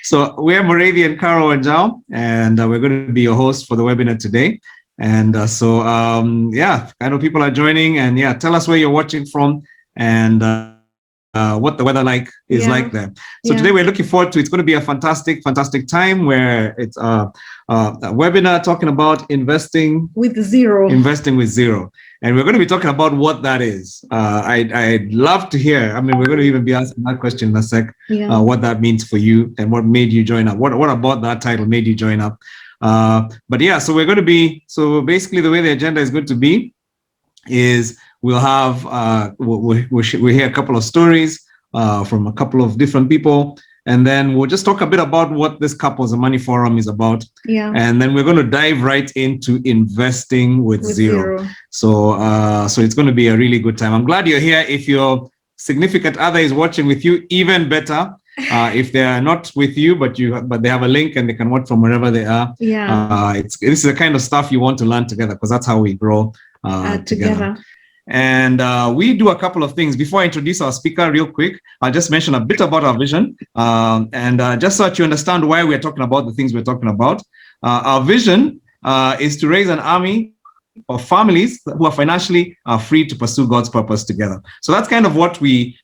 So we're Moravi and Caro and Jao, and we're going to be your host for the webinar today. And I know people are joining, and tell us where you're watching from and what the weather is like there. So today we're looking forward to, it's going to be a fantastic time where it's a webinar talking about investing with zero. And we're going to be talking about what that is. I'd love to hear. I mean, we're going to even be asking that question in a sec, what that means for you and what made you join up. What about that title made you join up? So we're going to be, so basically the way the agenda is going to be is we'll have, we'll hear a couple of stories from a couple of different people. And then we'll just talk a bit about what this Couples and Money Forum is about. And then we're going to dive right into investing with zero. So it's going to be a really good time. I'm glad you're here. If your significant other is watching with you, even better. If they are not with you, but they have a link and they can watch from wherever they are. This is the kind of stuff you want to learn together, because that's how we grow together. And we do a couple of things. Before I introduce our speaker real quick, I'll just mention a bit about our vision. Just so that you understand why we're talking about the things we're talking about. Our vision is to raise an army of families who are financially free to pursue God's purpose together. So that's kind of what we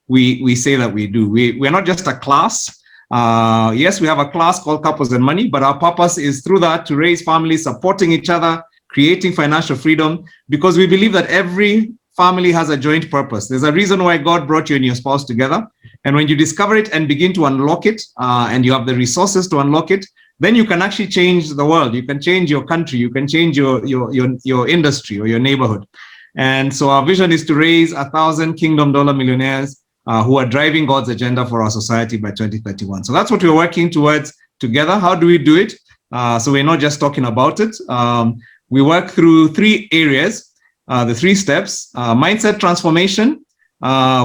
say that we do. We're not just a class. Yes, we have a class called Couples and Money, but our purpose is through that to raise families, supporting each other, creating financial freedom, because we believe that every family has a joint purpose. There's a reason why God brought you and your spouse together. And when you discover it and begin to unlock it, and you have the resources to unlock it, then you can actually change the world. You can change your country. You can change your industry or your neighborhood. And so our vision is to raise 1,000 Kingdom Dollar millionaires who are driving God's agenda for our society by 2031. So that's what we're working towards together. How do we do it? So we're not just talking about it. We work through three areas. The three steps: mindset transformation,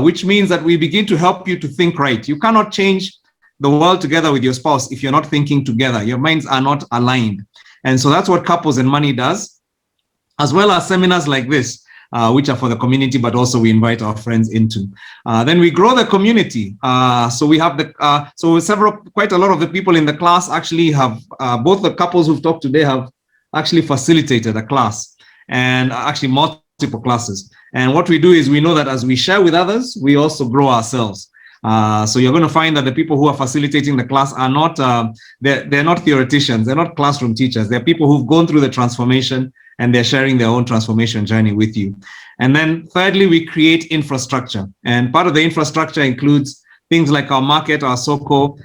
which means that we begin to help you to think right. You cannot change the world together with your spouse if you're not thinking together. Your minds are not aligned. And so that's what Couples and Money does, as well as seminars like this, which are for the community, but also we invite our friends into. Then we grow the community. So we have quite a lot of the people in the class actually have, both the couples who've talked today have actually facilitated a class, and actually multiple classes. And what we do is we know that as we share with others, we also grow ourselves. So you're going to find that the people who are facilitating the class are not, they're not theoreticians, they're not classroom teachers. They're people who've gone through the transformation and they're sharing their own transformation journey with you. And then thirdly, we create infrastructure. And part of the infrastructure includes things like our market, our SOCO,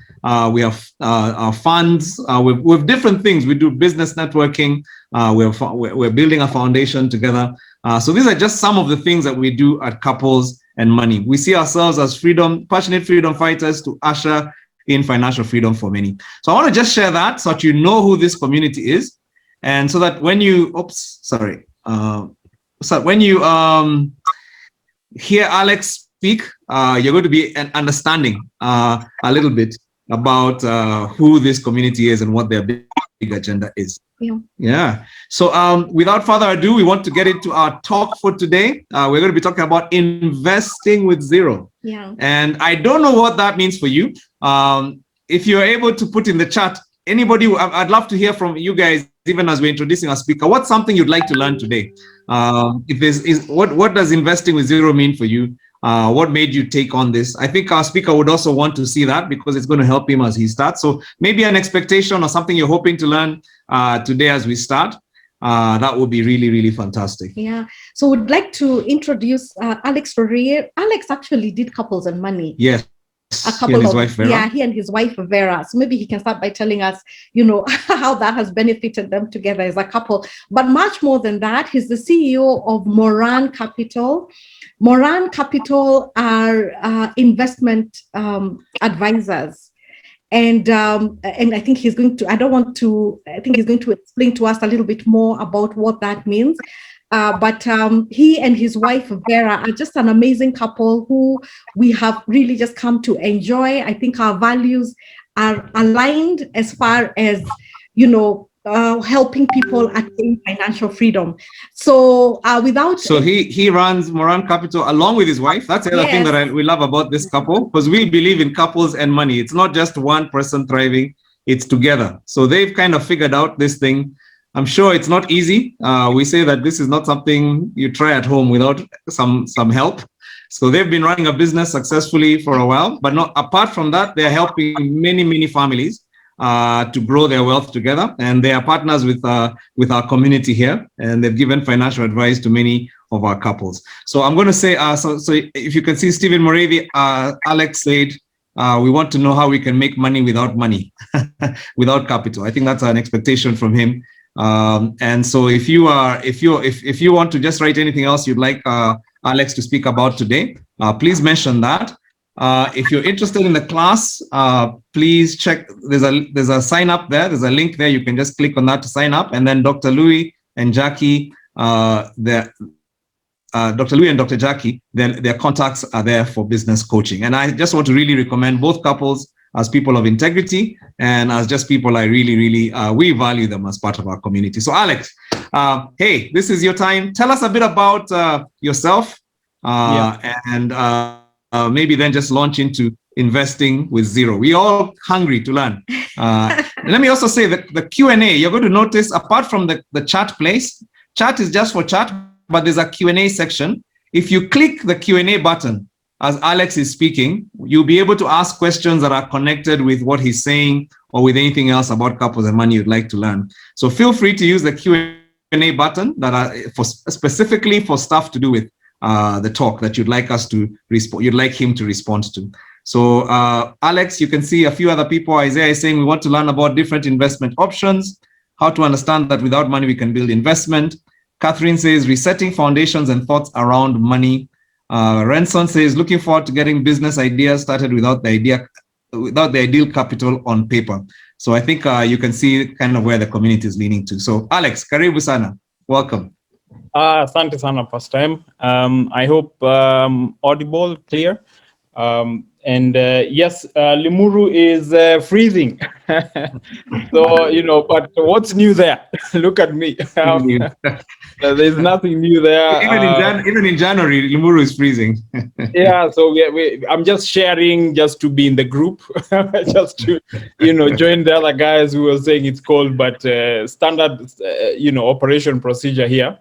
we have our funds, with different things. We do business networking. We're building a foundation together. So these are just some of the things that we do at Couples and Money. We see ourselves as passionate freedom fighters to usher in financial freedom for many. So I want to just share that so that you know who this community is. And so that when you, when you hear Alex speak, you're going to be understanding a little bit about who this community is and what their big agenda is. So without further ado, we want to get into our talk for today. We're going to be talking about investing with zero. And I don't know what that means for you. If you're able to put in the chat, anybody, I'd love to hear from you guys, even as we're introducing our speaker. What's something you'd like to learn today? What does investing with zero mean for you? What made you take on this? I think our speaker would also want to see that, because it's going to help him as he starts. So maybe an expectation or something you're hoping to learn today as we start. That would be really, really fantastic. So we'd like to introduce Alex Rurii. Alex actually did Couples and Money. Yes. He and his wife Vera. So maybe he can start by telling us, how that has benefited them together as a couple. But much more than that, he's the CEO of Moran Capital. Moran Capital are investment advisors. And I think he's going to, I think he's going to explain to us a little bit more about what that means. But he and his wife, Vera, are just an amazing couple who we have really just come to enjoy. I think our values are aligned as far as, helping people attain financial freedom. So without... So he runs Moran Capital along with his wife. That's the other thing that we love about this couple, because we believe in couples and money. It's not just one person thriving, it's together. So they've kind of figured out this thing. I'm sure it's not easy. We say that this is not something you try at home without some help. So they've been running a business successfully for a while, but not apart from that, they're helping many families to grow their wealth together, and they are partners with our community here, and they've given financial advice to many of our couples. So I'm going to say, so if you can see Stephen Moravi, Alex said, we want to know how we can make money without money, without capital. I think that's an expectation from him. And so if you want to just write anything else you'd like Alex to speak about today, please mention that. If you're interested in the class, please check. There's a sign up there. There's a link there. You can just click on that to sign up. And then Dr. Louis and Jackie, Dr. Louis and Dr. Jackie, then their contacts are there for business coaching. And I just want to really recommend both couples as people of integrity and as just people I really, we value them as part of our community. So Alex, hey, this is your time. Tell us a bit about yourself and maybe then just launch into investing with zero. We're all hungry to learn. Let me also say that the Q&A, you're going to notice, apart from the chat place, chat is just for chat, but there's a Q&A section. If you click the Q&A button as Alex is speaking, you'll be able to ask questions that are connected with what he's saying or with anything else about couples and money you'd like to learn. So feel free to use the Q&A button that are specifically for stuff to do with the talk that you'd like us to respond, you'd like him to respond to. So Alex, you can see a few other people. Isaiah is saying we want to learn about different investment options, how to understand that without money we can build investment. Catherine says resetting foundations and thoughts around money. Renson says looking forward to getting business ideas started without the ideal capital on paper. So I think you can see kind of where the community is leaning to. So Alex, karibu sana, welcome. Asante sana, Pastor M. I hope audible, clear. And yes, Limuru is freezing. So, but what's new there? Look at me. There's nothing new there. Even in January, Limuru is freezing. Yeah, so I'm just sharing just to be in the group, just to, join the other guys who were saying it's cold, but standard, operation procedure here.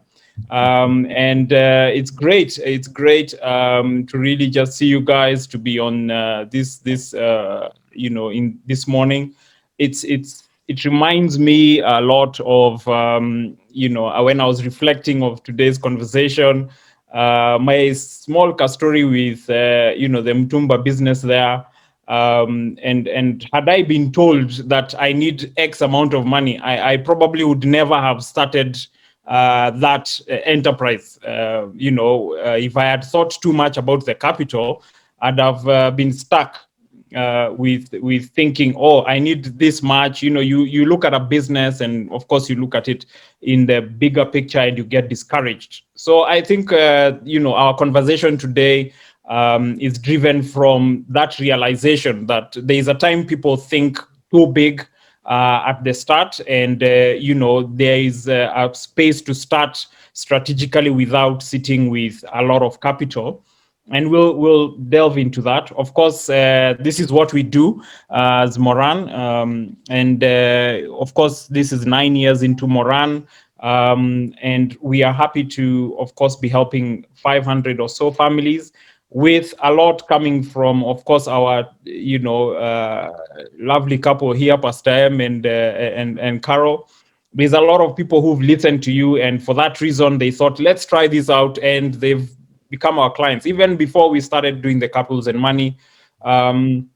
And it's great. It's great to really just see you guys, to be on this in this morning. It reminds me a lot of when I was reflecting of today's conversation, my small story with the Mtumba business there. And had I been told that I need X amount of money, I probably would never have started that enterprise. If I had thought too much about the capital, I'd have been stuck with thinking, oh, I need this much. You look at a business, and of course you look at it in the bigger picture, and you get discouraged. So I think our conversation today is driven from that realization that there is a time people think too big at the start, and there is a space to start strategically without sitting with a lot of capital, and we'll delve into that. Of course, this is what we do as Moran, and of course this is 9 years into Moran, and we are happy to, of course, be helping 500 or so families, with a lot coming from, of course, our lovely couple here, Pastor M and Carol. There's a lot of people who've listened to you, and for that reason they thought, let's try this out, and they've become our clients even before we started doing the couples and money. And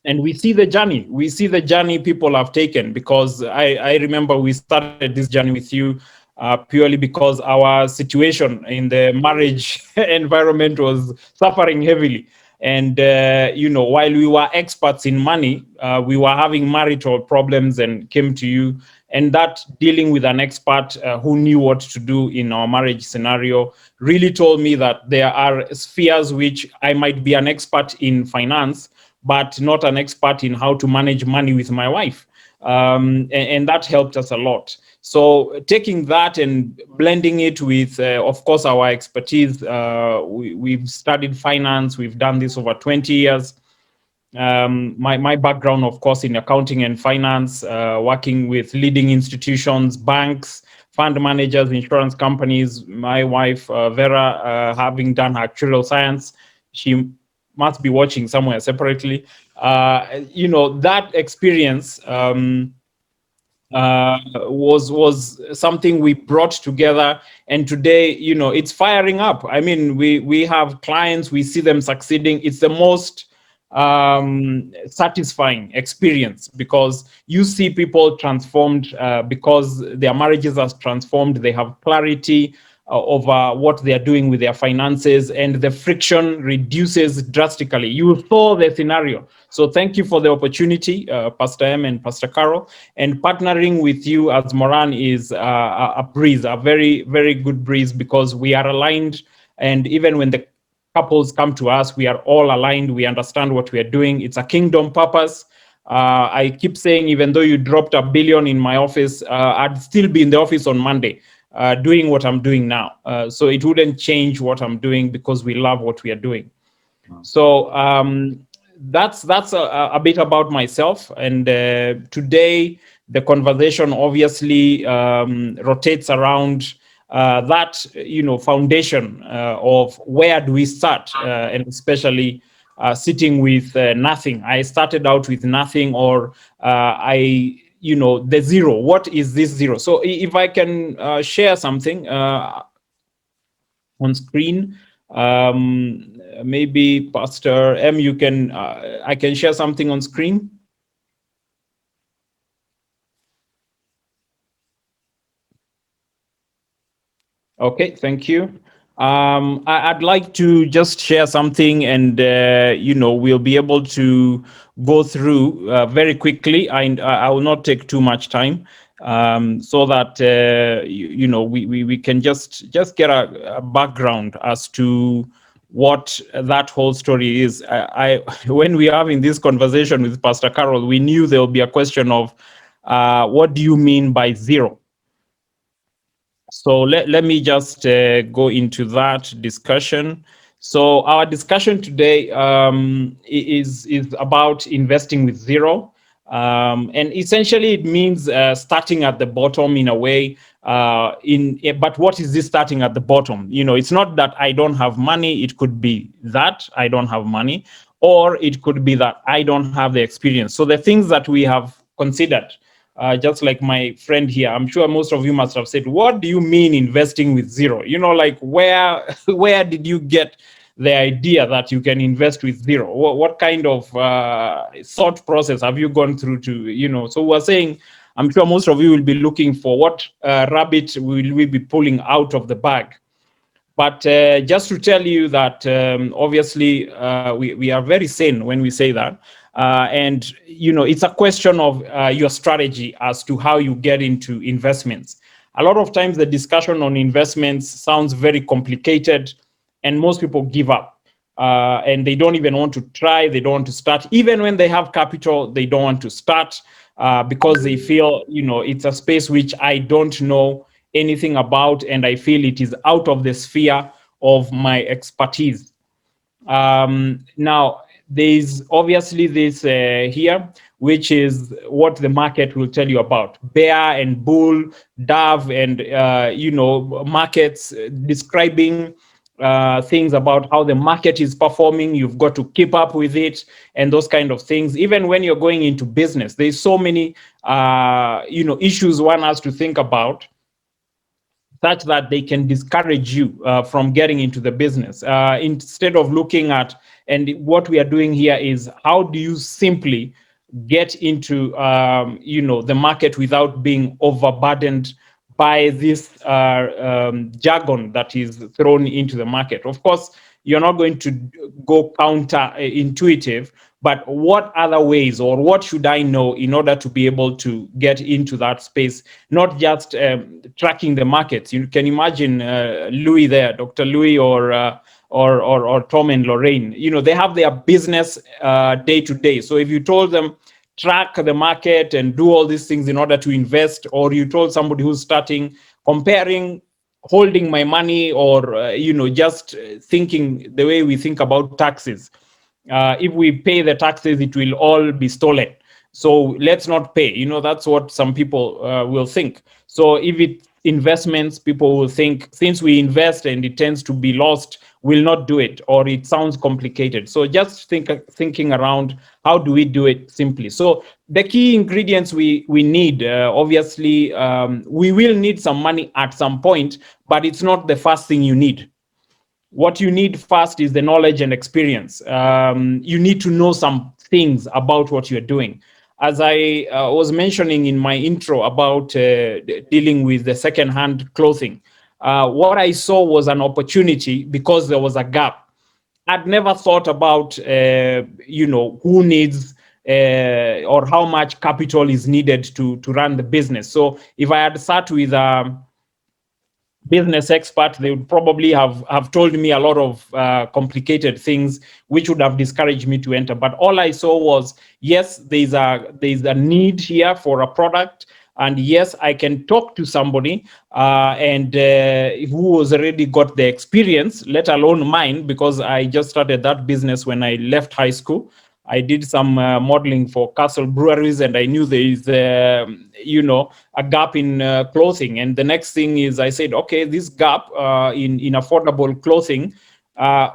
we see the journey people have taken, because I remember we started this journey with you purely because our situation in the marriage environment was suffering heavily. And, while we were experts in money, we were having marital problems and came to you. And that dealing with an expert who knew what to do in our marriage scenario really told me that there are spheres which I might be an expert in finance, but not an expert in how to manage money with my wife. and that helped us a lot. So taking that and blending it with, of course, our expertise, we've studied finance, we've done this over 20 years. My background, of course, in accounting and finance, working with leading institutions, banks, fund managers, insurance companies. My wife, Vera, having done actuarial science, she must be watching somewhere separately. That experience was something we brought together, and today, it's firing up. I mean, we have clients, we see them succeeding. It's the most satisfying experience, because you see people transformed, because their marriages are transformed. They have clarity over what they are doing with their finances, and the friction reduces drastically. You saw the scenario. So thank you for the opportunity, Pastor M and Pastor Carol. And partnering with you as Moran is a breeze, a very, very good breeze, because we are aligned. And even when the couples come to us, we are all aligned. We understand what we are doing. It's a kingdom purpose. I keep saying, even though you dropped $1 billion in my office, I'd still be in the office on Monday doing what I'm doing now. So it wouldn't change what I'm doing, because we love what we are doing. So that's a bit about myself. And today, the conversation obviously rotates around that foundation of where do we start, and especially sitting with nothing. I started out with nothing, or the zero. What is this zero? So if I can share something on screen, maybe Pastor M, you can I can share something on screen. Okay, thank you. I'd like to just share something, and we'll be able to go through very quickly. I will not take too much time, so that we can just get a background as to what that whole story is. When we are having this conversation with Pastor Carol, we knew there will be a question of what do you mean by zero? So let me just go into that discussion. So our discussion today is about investing with zero. And essentially it means starting at the bottom in a way. But what is this starting at the bottom? It's not that I don't have money. It could be that I don't have money, or it could be that I don't have the experience. So the things that we have considered, just like my friend here, I'm sure most of you must have said, what do you mean investing with zero? Like where did you get the idea that you can invest with zero? What kind of thought process have you gone through to, so we're saying, I'm sure most of you will be looking for what rabbit will we be pulling out of the bag. But just to tell you that obviously we are very sane when we say that. And, it's a question of your strategy as to how you get into investments. A lot of times the discussion on investments sounds very complicated, and most people give up. And they don't even want to try. They don't want to start. Even when they have capital, they don't want to start because they feel, it's a space which I don't know anything about, and I feel it is out of the sphere of my expertise. Now, there's obviously this here, which is what the market will tell you about. Bear and bull, dove, and markets describing things about how the market is performing. You've got to keep up with it, and those kind of things. Even when you're going into business, there's so many issues one has to think about, such that they can discourage you from getting into the business. Instead of looking at, and what we are doing here is, how do you simply get into the market without being overburdened by this jargon that is thrown into the market? Of course, you're not going to go counter-intuitive, but what other ways, or what should I know in order to be able to get into that space, not just tracking the markets? You can imagine Louis there, Dr. Louis, or Tom and Lorraine. They have their business day to day. So if you told them, track the market and do all these things in order to invest, or you told somebody who's starting, comparing holding my money, or just thinking the way we think about taxes. If we pay the taxes, it will all be stolen, so let's not pay. That's what some people will think. So if it's investments, people will think, since we invest and it tends to be lost, we'll not do it, or it sounds complicated. So just thinking around, how do we do it simply? So the key ingredients we need, obviously, we will need some money at some point, but it's not the first thing you need. What you need first is the knowledge and experience. You need to know some things about what you're doing. As I was mentioning in my intro about dealing with the second-hand clothing, what I saw was an opportunity because there was a gap. I'd never thought about, who needs or how much capital is needed to run the business. So if I had sat with business expert, they would probably have told me a lot of complicated things, which would have discouraged me to enter. But all I saw was, yes, there's a need here for a product, and yes, I can talk to somebody and who has already got the experience, let alone mine, because I just started that business when I left high school. I did some modeling for Castle breweries, and I knew there is, a gap in clothing. And the next thing is, I said, okay, this gap in affordable clothing,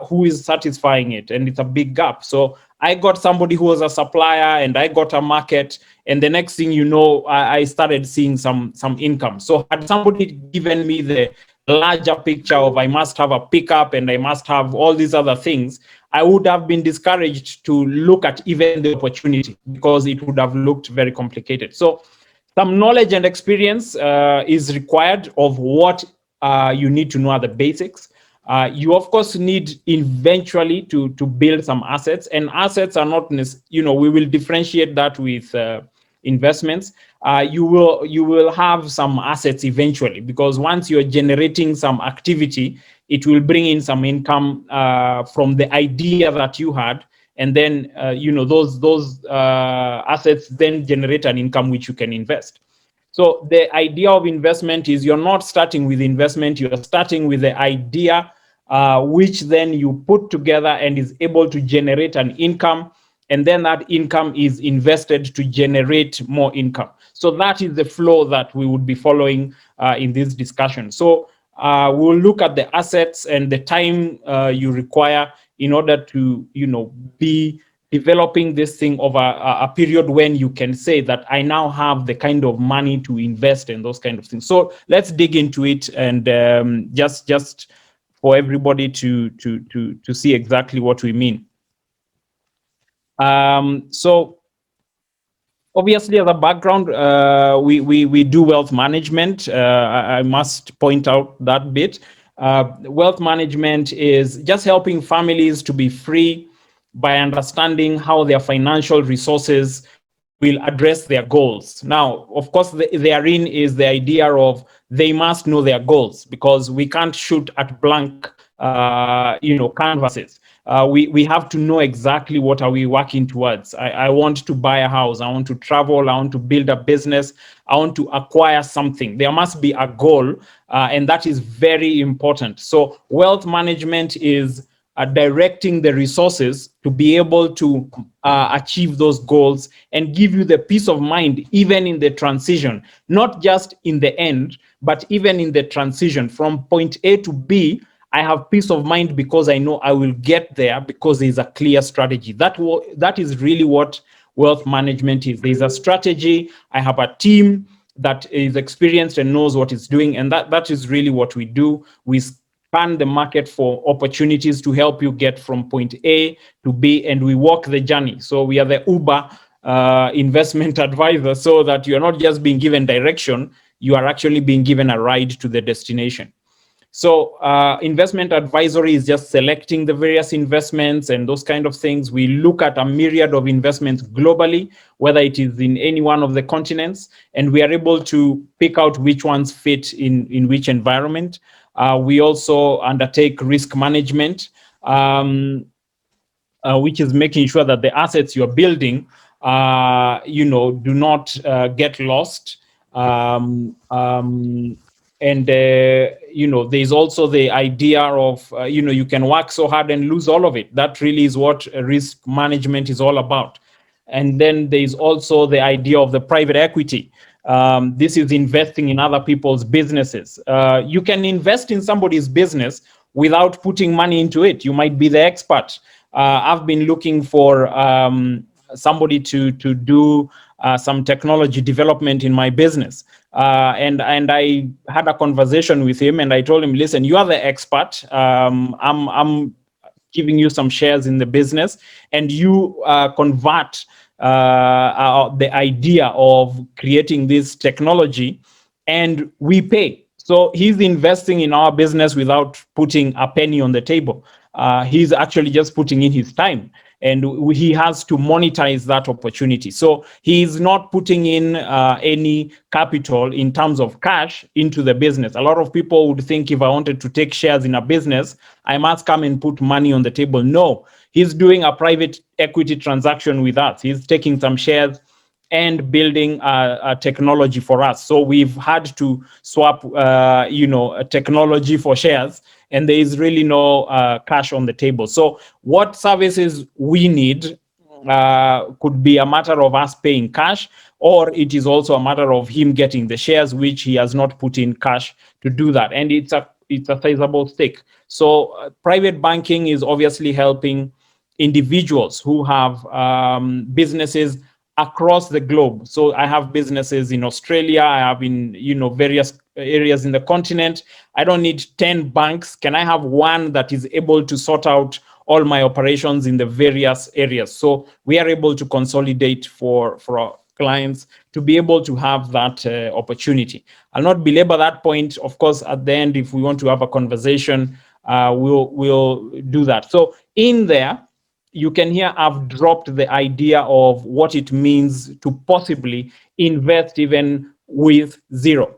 who is satisfying it? And it's a big gap. So I got somebody who was a supplier, and I got a market. And the next thing you know, I started seeing some income. So had somebody given me the larger picture of I must have a pickup and I must have all these other things, I would have been discouraged to look at even the opportunity, because it would have looked very complicated. So some knowledge and experience is required of what you need to know are the basics. You, of course, need eventually to build some assets, and assets are not, we will differentiate that with investments. You will have some assets eventually, because once you're generating some activity, it will bring in some income from the idea that you had, and then those assets then generate an income which you can invest. So the idea of investment is, you're not starting with investment, you're starting with the idea, which then you put together and is able to generate an income, and then that income is invested to generate more income. So that is the flow that we would be following in this discussion. So we'll look at the assets and the time you require in order to, be developing this thing over a period when you can say that I now have the kind of money to invest in those kind of things. So let's dig into it, and just for everybody to see exactly what we mean. So obviously, as a background, we do wealth management. I must point out that bit. Wealth management is just helping families to be free by understanding how their financial resources will address their goals. Now, of course, therein is the idea of they must know their goals, because we can't shoot at blank, canvases. We have to know exactly what are we working towards. I want to buy a house. I want to travel. I want to build a business. I want to acquire something. There must be a goal, and that is very important. So wealth management is directing the resources to be able to achieve those goals and give you the peace of mind, even in the transition, not just in the end, but even in the transition from point A to B. I have peace of mind because I know I will get there, because there's a clear strategy. That is really what wealth management is. There's a strategy. I have a team that is experienced and knows what it's doing, and that is really what we do. We span the market for opportunities to help you get from point A to B, and we walk the journey. So we are the Uber investment advisor, so that you're not just being given direction, you are actually being given a ride to the destination. So investment advisory is just selecting the various investments and those kind of things. We look at a myriad of investments globally, whether it is in any one of the continents, and we are able to pick out which ones fit in which environment. We also undertake risk management, which is making sure that the assets you're building do not get lost. And there's also the idea of you can work so hard and lose all of it. That really is what risk management is all about. And then there's also the idea of the private equity. This is investing in other people's businesses. You can invest in somebody's business without putting money into it. You might be the expert. I've been looking for somebody to do some technology development in my business. And I had a conversation with him, and I told him, listen, you are the expert. I'm giving you some shares in the business, and you convert the idea of creating this technology, and we pay. So he's investing in our business without putting a penny on the table. He's actually just putting in his time, and he has to monetize that opportunity. So he's not putting in any capital in terms of cash into the business. A lot of people would think if I wanted to take shares in a business, I must come and put money on the table. No, he's doing a private equity transaction with us. He's taking some shares and building a technology for us. So we've had to swap, a technology for shares, and there is really no cash on the table. So what services we need could be a matter of us paying cash, or it is also a matter of him getting the shares, which he has not put in cash to do that. And it's a sizable stake. So private banking is obviously helping individuals who have businesses across the globe. So I have businesses in Australia, I have in various areas in the continent. I don't need 10 banks. Can I have one that is able to sort out all my operations in the various areas? So we are able to consolidate for our clients to be able to have that opportunity. I'll not belabor that point. Of course, at the end, if we want to have a conversation, we'll do that. So in there, you can hear I've dropped the idea of what it means to possibly invest even with zero.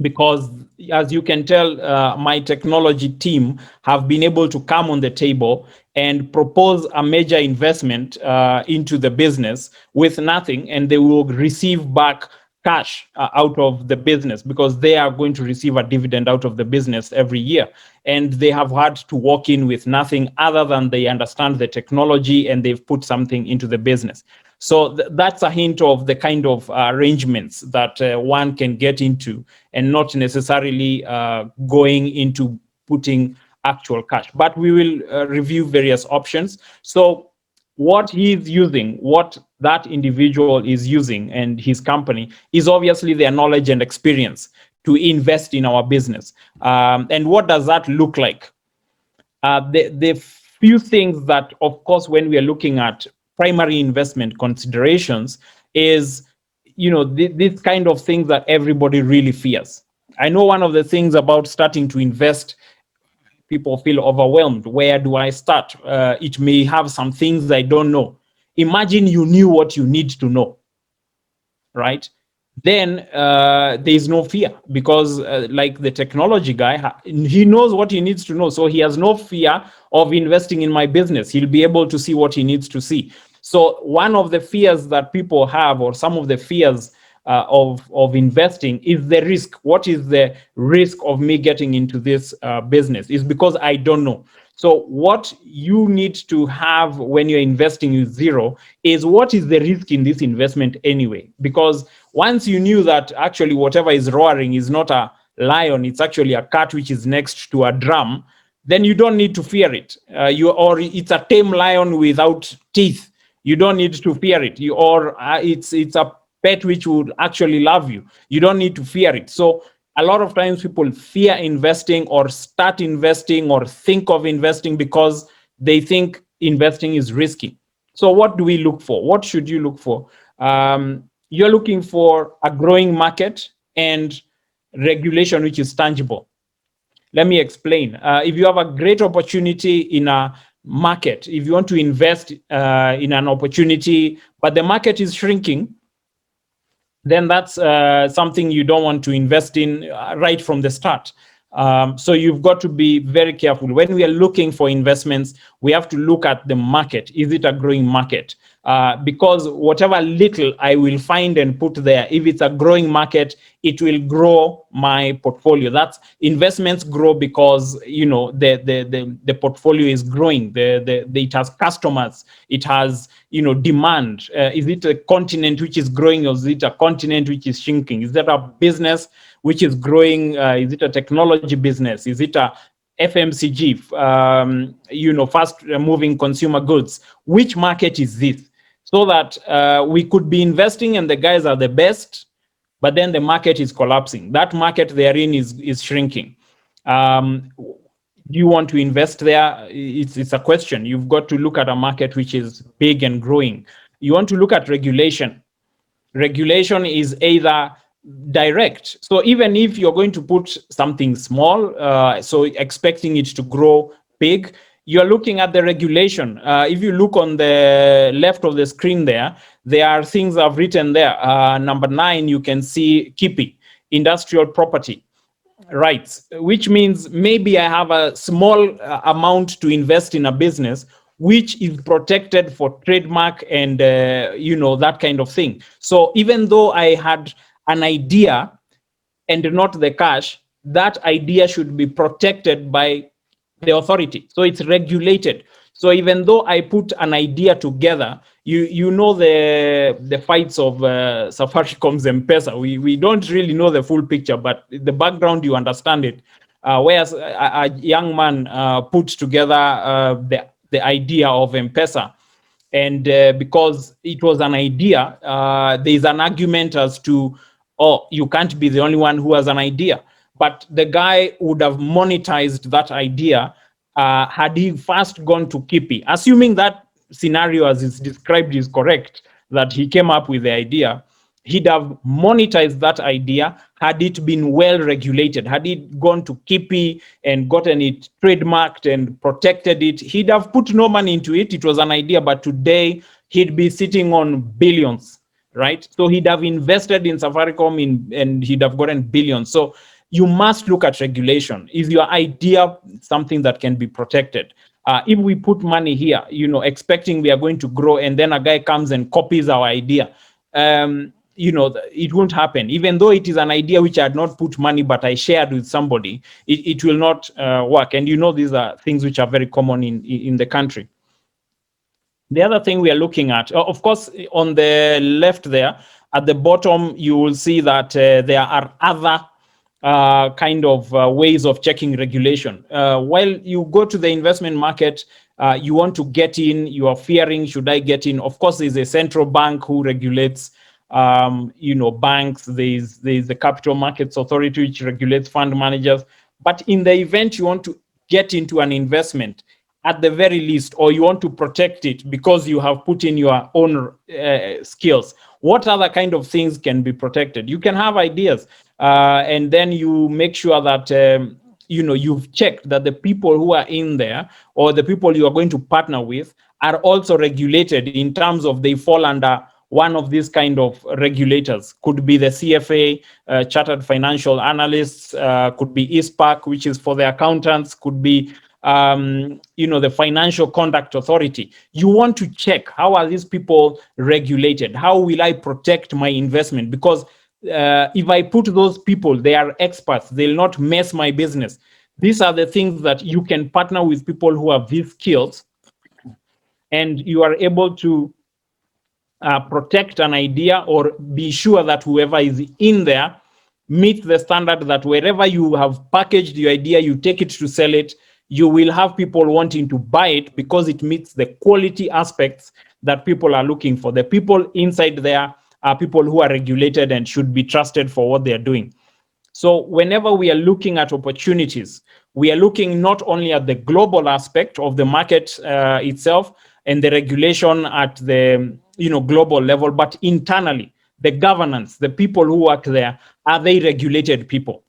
Because as you can tell, my technology team have been able to come on the table and propose a major investment into the business with nothing, and they will receive back cash out of the business because they are going to receive a dividend out of the business every year. And they have had to walk in with nothing other than they understand the technology and they've put something into the business. So that's a hint of the kind of arrangements that one can get into, and not necessarily going into putting actual cash. But we will review various options. So what he's using, what that individual is using and his company is obviously their knowledge and experience to invest in our business. And what does that look like? The few things that, of course, when we are looking at primary investment considerations is, this kind of things that everybody really fears. I know one of the things about starting to invest, people feel overwhelmed. Where do I start? It may have some things I don't know. Imagine you knew what you need to know, right? Then there's no fear because like the technology guy, he knows what he needs to know. So he has no fear of investing in my business. He'll be able to see what he needs to see. So one of the fears that people have, or some of the fears of investing, is the risk. What is the risk of me getting into this business? Is because I don't know. So what you need to have when you're investing with zero is, what is the risk in this investment anyway? Because once you knew that actually whatever is roaring is not a lion, it's actually a cat which is next to a drum, then you don't need to fear it. Or it's a tame lion without teeth. You don't need to fear it. It's a pet which would actually love you. You don't need to fear it. So a lot of times people fear investing, or start investing, or think of investing because they think investing is risky. So what do we look for? What should you look for? You're looking for a growing market and regulation which is tangible. Let me explain. If you have a great opportunity in a market, if you want to invest in an opportunity, but the market is shrinking, then that's something you don't want to invest in right from the start. So you've got to be very careful. When we are looking for investments, we have to look at the market. Is it a growing market? Because whatever little I will find and put there, if it's a growing market, it will grow my portfolio. That's investments grow because, you know, the portfolio is growing. It has customers. It has, you know, demand. Is it a continent which is growing, or is it a continent which is shrinking? Is that a business which is growing? Is it a technology business? Is it a FMCG, you know, fast moving consumer goods? Which market is this? So that we could be investing and the guys are the best, but then the market is collapsing. That market they're in is shrinking. Do you want to invest there? It's a question. You've got to look at a market which is big and growing. You want to look at regulation. Regulation is either direct. So even if you're going to put something small, so expecting it to grow big, you're looking at the regulation. If you look on the left of the screen there are things I've written there. Number 9, you can see KIPI, industrial property rights, which means maybe I have a small amount to invest in a business which is protected for trademark and, you know, that kind of thing. So even though I had an idea and not the cash, that idea should be protected by the authority. So it's regulated. So even though I put an idea together, you know the fights of Safaricom's M-Pesa. We don't really know the full picture, but the background, you understand it. Whereas a young man put together the idea of M-Pesa. And because it was an idea, there's an argument as to, oh, you can't be the only one who has an idea. But the guy would have monetized that idea had he first gone to KIPI. Assuming that scenario as it's described is correct, that he came up with the idea, he'd have monetized that idea had it been well regulated. Had he gone to KIPI and gotten it trademarked and protected it, he'd have put no money into it. It was an idea, but today he'd be sitting on billions, right? So he'd have invested in Safaricom and he'd have gotten billions. So you must look at regulation. Is your idea something that can be protected? If we put money here, you know, expecting we are going to grow, and then a guy comes and copies our idea, you know, it won't happen. Even though it is an idea which I had not put money, but I shared with somebody, it will not work. And you know, these are things which are very common in the country. The other thing we are looking at, of course, on the left there, at the bottom, you will see that there are other kind of ways of checking regulation. While you go to the investment market, you want to get in, you are fearing, should I get in? Of course, there's a central bank who regulates, you know, banks. There's the Capital Markets Authority, which regulates fund managers. But in the event you want to get into an investment, at the very least, or you want to protect it because you have put in your own skills, what other kind of things can be protected? You can have ideas, and then you make sure that you know, you've checked that the people who are in there or the people you are going to partner with are also regulated in terms of they fall under one of these kind of regulators. Could be the CFA, Chartered Financial Analysts, could be ISPAC, which is for the accountants, could be you know, the Financial Conduct Authority. You want to check, how are these people regulated? How will I protect my investment? Because if I put those people, they are experts, they'll not mess my business. These are the things that you can partner with people who have these skills, and you are able to protect an idea or be sure that whoever is in there meets the standard, that wherever you have packaged your idea, you take it to sell it, you will have people wanting to buy it because it meets the quality aspects that people are looking for. The people inside there are people who are regulated and should be trusted for what they are doing. So whenever we are looking at opportunities, we are looking not only at the global aspect of the market itself and the regulation at the, you know, global level, but internally, the governance, the people who work there, are they regulated people?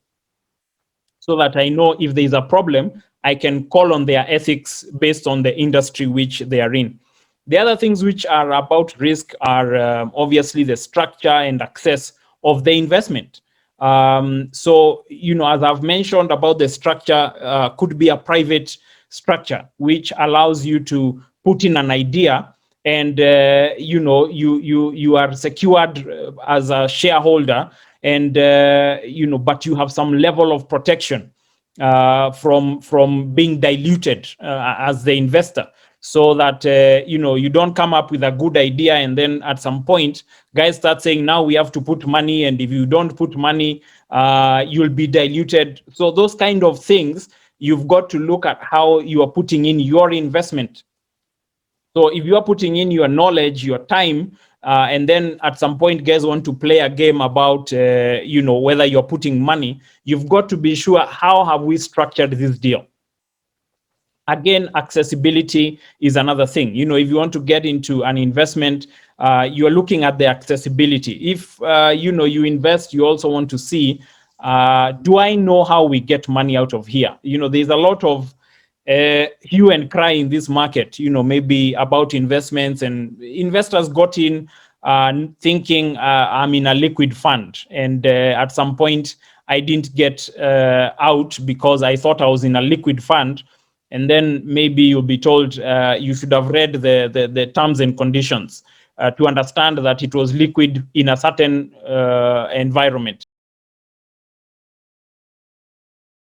So that I know if there is a problem, I can call on their ethics based on the industry which they are in. The other things which are about risk are obviously the structure and access of the investment. So, you know, as I've mentioned about the structure, could be a private structure, which allows you to put in an idea, and you are secured as a shareholder, and but you have some level of protection from being diluted as the investor, so that you don't come up with a good idea and then at some point guys start saying now we have to put money, and if you don't put money you'll be diluted. So those kind of things, you've got to look at how you are putting in your investment. So if you are putting in your knowledge, your time, and then at some point guys want to play a game about whether you're putting money, you've got to be sure, how have we structured this deal? Again, accessibility is another thing. If you want to get into an investment, you're looking at the accessibility. If you invest, you also want to see, do I know how we get money out of here? There's a lot of hue and cry in this market, maybe about investments, and investors got in thinking I'm in a liquid fund, and at some point I didn't get out because I thought I was in a liquid fund. And then maybe you'll be told you should have read the terms and conditions to understand that it was liquid in a certain environment.